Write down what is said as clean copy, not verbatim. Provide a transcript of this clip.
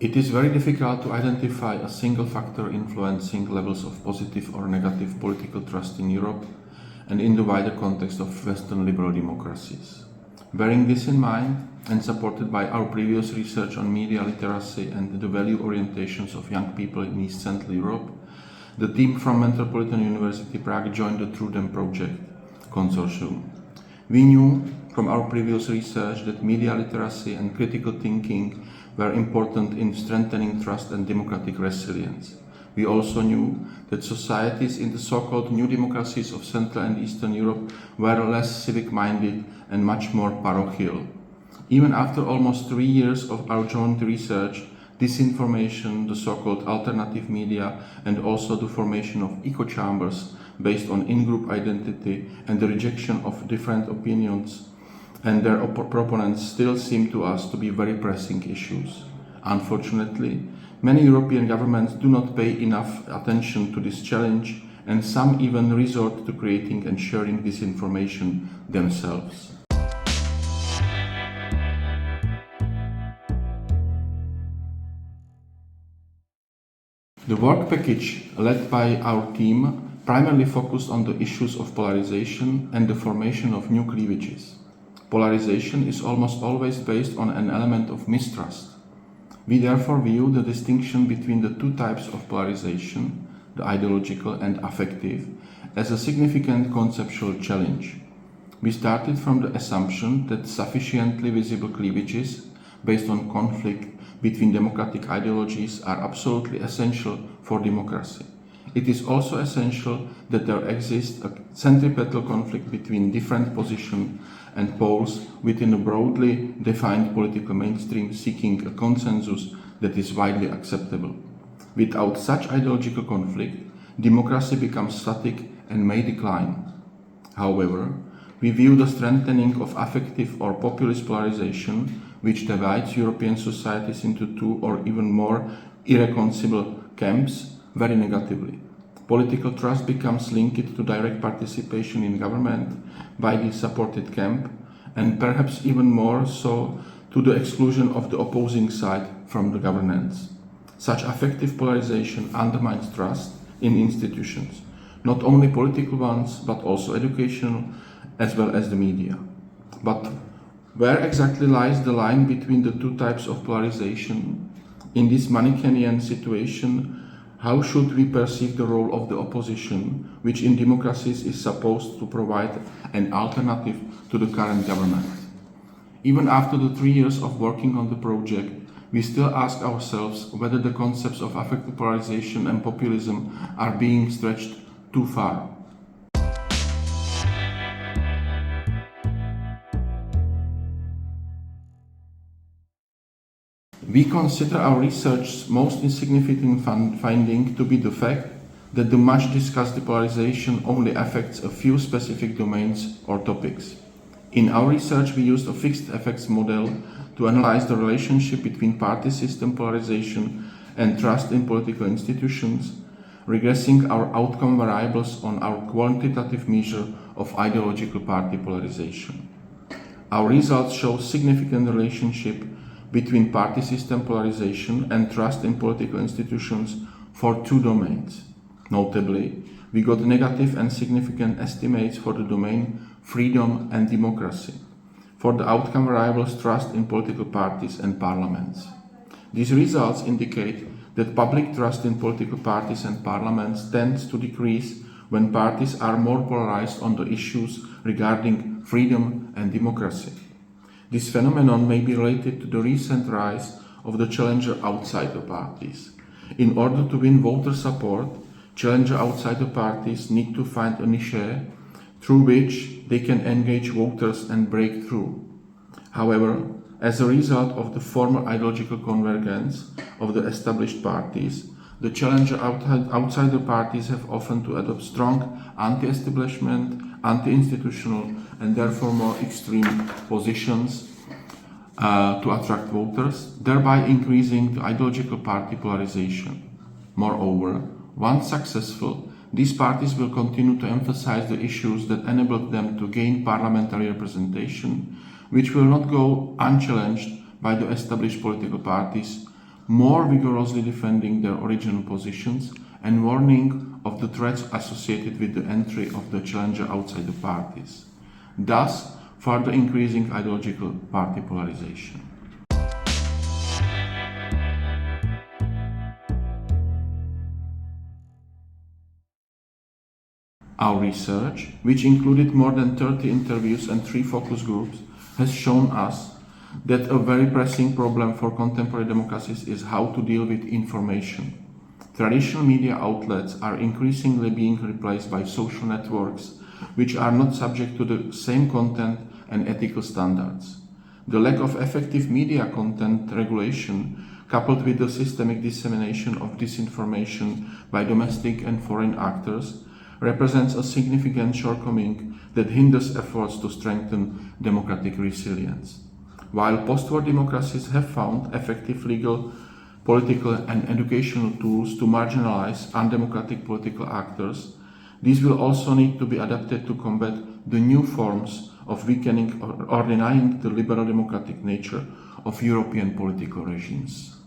It is very difficult to identify a single factor influencing levels of positive or negative political trust in Europe and in the wider context of Western liberal democracies. Bearing this in mind, and supported by our previous research on media literacy and the value orientations of young people in East Central Europe, the team from Metropolitan University Prague joined the TRUEDEM project consortium. We knew from our previous research that media literacy and critical thinking were important in strengthening trust and democratic resilience. We also knew that societies in the so-called new democracies of Central and Eastern Europe were less civic-minded and much more parochial. Even after almost 3 years of our joint research, disinformation, the so-called alternative media, and also the formation of echo chambers based on in-group identity and the rejection of different opinions and their proponents still seem to us to be very pressing issues. Unfortunately, many European governments do not pay enough attention to this challenge, and some even resort to creating and sharing this information themselves. The work package led by our team primarily focused on the issues of polarization and the formation of new cleavages. Polarization is almost always based on an element of mistrust. We therefore view the distinction between the two types of polarization, the ideological and affective, as a significant conceptual challenge. We started from the assumption that sufficiently visible cleavages based on conflict between democratic ideologies are absolutely essential for democracy. It is also essential that there exists a centripetal conflict between different positions and poles within a broadly defined political mainstream seeking a consensus that is widely acceptable. Without such ideological conflict, democracy becomes static and may decline. However, we view the strengthening of affective or populist polarization, which divides European societies into two or even more irreconcilable camps, very negatively. Political trust becomes linked to direct participation in government by the supported camp, and perhaps even more so to the exclusion of the opposing side from the governance. Such affective polarization undermines trust in institutions, not only political ones, but also educational, as well as the media. But where exactly lies the line between the two types of polarization? In this Manichaean situation, how should we perceive the role of the opposition, which in democracies is supposed to provide an alternative to the current government? Even after the 3 years of working on the project, we still ask ourselves whether the concepts of affective polarization and populism are being stretched too far. We consider our research's most insignificant finding to be the fact that the much discussed polarization only affects a few specific domains or topics. In our research, we used a fixed effects model to analyze the relationship between party system polarization and trust in political institutions, regressing our outcome variables on our quantitative measure of ideological party polarization. Our results show significant relationship between party system polarization and trust in political institutions for two domains. Notably, we got negative and significant estimates for the domain freedom and democracy, for the outcome variables trust in political parties and parliaments. These results indicate that public trust in political parties and parliaments tends to decrease when parties are more polarized on the issues regarding freedom and democracy. This phenomenon may be related to the recent rise of the challenger outsider parties. In order to win voter support, challenger outsider parties need to find a niche through which they can engage voters and break through. However, as a result of the former ideological convergence of the established parties, the challenger outsider parties have often to adopt strong anti-establishment, anti-institutional, and therefore more extreme positions to attract voters, thereby increasing the ideological party polarization. Moreover, once successful, these parties will continue to emphasize the issues that enabled them to gain parliamentary representation, which will not go unchallenged by the established political parties, more vigorously defending their original positions and warning of the threats associated with the entry of the challenger outside the parties, thus further increasing ideological party polarization. Our research, which included more than 30 interviews and 3 focus groups, has shown us that a very pressing problem for contemporary democracies is how to deal with information. Traditional media outlets are increasingly being replaced by social networks, which are not subject to the same content and ethical standards. The lack of effective media content regulation, coupled with the systemic dissemination of disinformation by domestic and foreign actors, represents a significant shortcoming that hinders efforts to strengthen democratic resilience. While post-war democracies have found effective legal, political and educational tools to marginalize undemocratic political actors, these will also need to be adapted to combat the new forms of weakening or denying the liberal democratic nature of European political regimes.